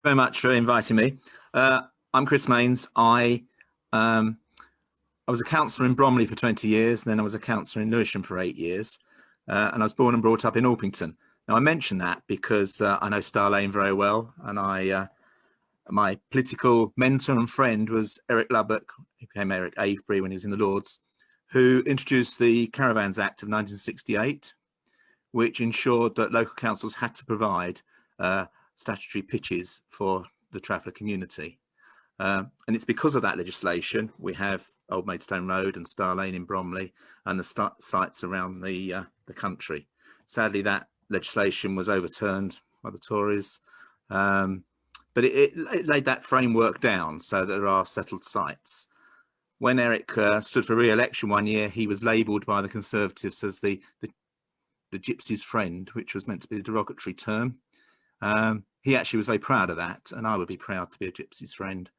Very much for inviting me. I'm Chris Mains. I was a councillor in Bromley for 20 years, and then I was a councillor in Lewisham for 8 years, and I was born and brought up in Orpington. Now, I mention that because I know Star Lane very well, and my political mentor and friend was Eric Lubbock, who became Eric Avebury when he was in the Lords, who introduced the Caravans Act of 1968, which ensured that local councils had to provide statutory pitches for the traveller community. And it's because of that legislation we have Old Maidstone Road and Star Lane in Bromley and the sites around the country. Sadly, that legislation was overturned by the Tories, but it laid that framework down so that there are settled sites. When Eric stood for re-election one year, he was labelled by the Conservatives as the Gypsy's friend, which was meant to be a derogatory term. He actually was very proud of that, and I would be proud to be a Gypsy's friend.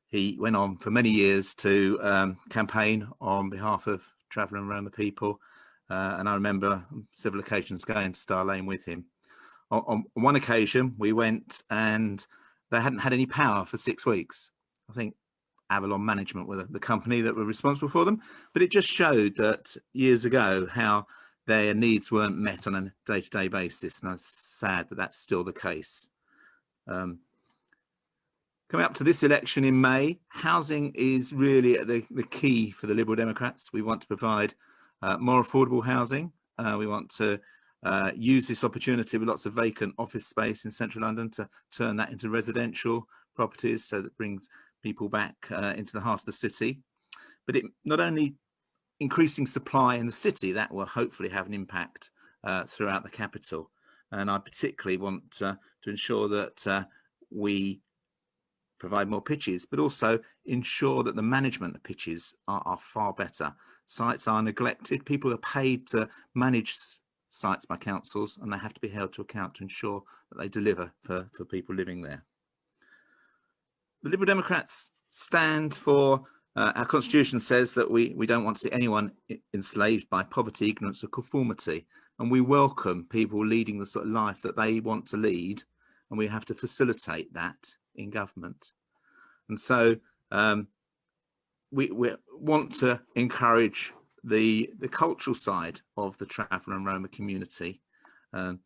He went on for many years to campaign on behalf of traveller and Roma people, and I remember several occasions going to Star Lane with him. On one occasion we went and they hadn't had any power for 6 weeks. I think Avalon Management were the company that were responsible for them, but it just showed that years ago how their needs weren't met on a day-to-day basis, and I'm sad that that's still the case. Coming up to this election in May, housing is really the key for the Liberal Democrats. We want to provide more affordable housing. We want to use this opportunity with lots of vacant office space in central London to turn that into residential properties, so that brings people back into the heart of the city. But it not only increasing supply in the city, that will hopefully have an impact throughout the capital. And I particularly want to ensure that we provide more pitches, but also ensure that the management of pitches are far better. Sites are neglected. People are paid to manage sites by councils, and they have to be held to account to ensure that they deliver for people living there. The Liberal Democrats stand for, our constitution says that we don't want to see anyone enslaved by poverty, ignorance or conformity, and we welcome people leading the sort of life that they want to lead, and we have to facilitate that in government. And so we want to encourage the cultural side of the traveller and Roma community, and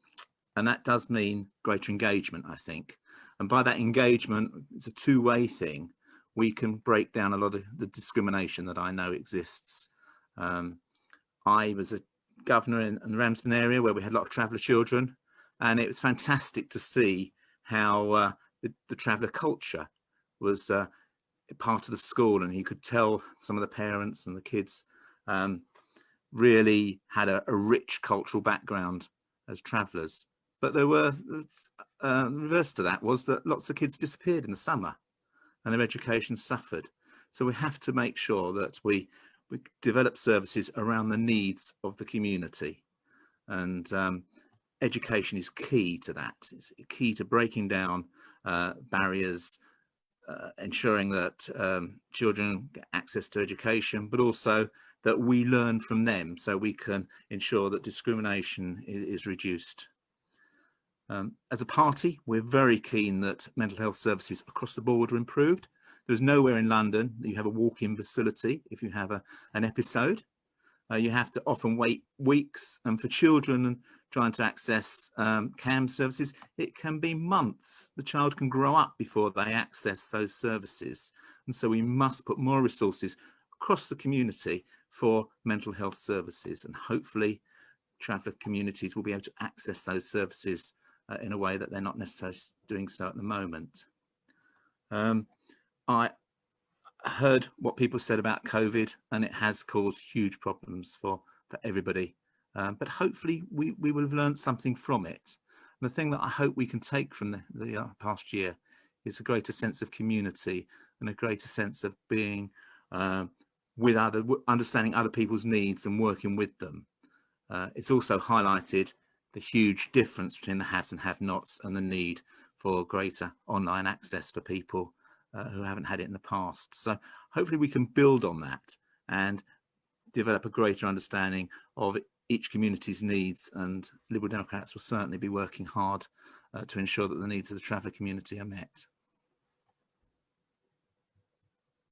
that does mean greater engagement, I think. And by that engagement, it's a two-way thing. We can break down a lot of the discrimination that I know exists. I was a governor in the Ramsden area where we had a lot of traveller children, and it was fantastic to see how the traveller culture was part of the school, and you could tell some of the parents and the kids really had a rich cultural background as travellers. But there were the reverse to that was that lots of kids disappeared in the summer and their education suffered. So we have to make sure that we develop services around the needs of the community, and education is key to that. It's key to breaking down barriers, ensuring that children get access to education, but also that we learn from them so we can ensure that discrimination is reduced. As a party, we're very keen that mental health services across the board are improved. There's nowhere in London that you have a walk-in facility if you have an episode. You have to often wait weeks, and for children trying to access CAM services, it can be months. The child can grow up before they access those services. And so we must put more resources across the community for mental health services, and hopefully traveller communities will be able to access those services in a way that they're not necessarily doing so at the moment. I heard what people said about COVID, and it has caused huge problems for everybody. But hopefully we will have learned something from it. And the thing that I hope we can take from the past year is a greater sense of community and a greater sense of being with understanding other people's needs and working with them. It's also highlighted the huge difference between the haves and have-nots, and the need for greater online access for people who haven't had it in the past. So hopefully we can build on that and develop a greater understanding of each community's needs, and Liberal Democrats will certainly be working hard to ensure that the needs of the traveller community are met.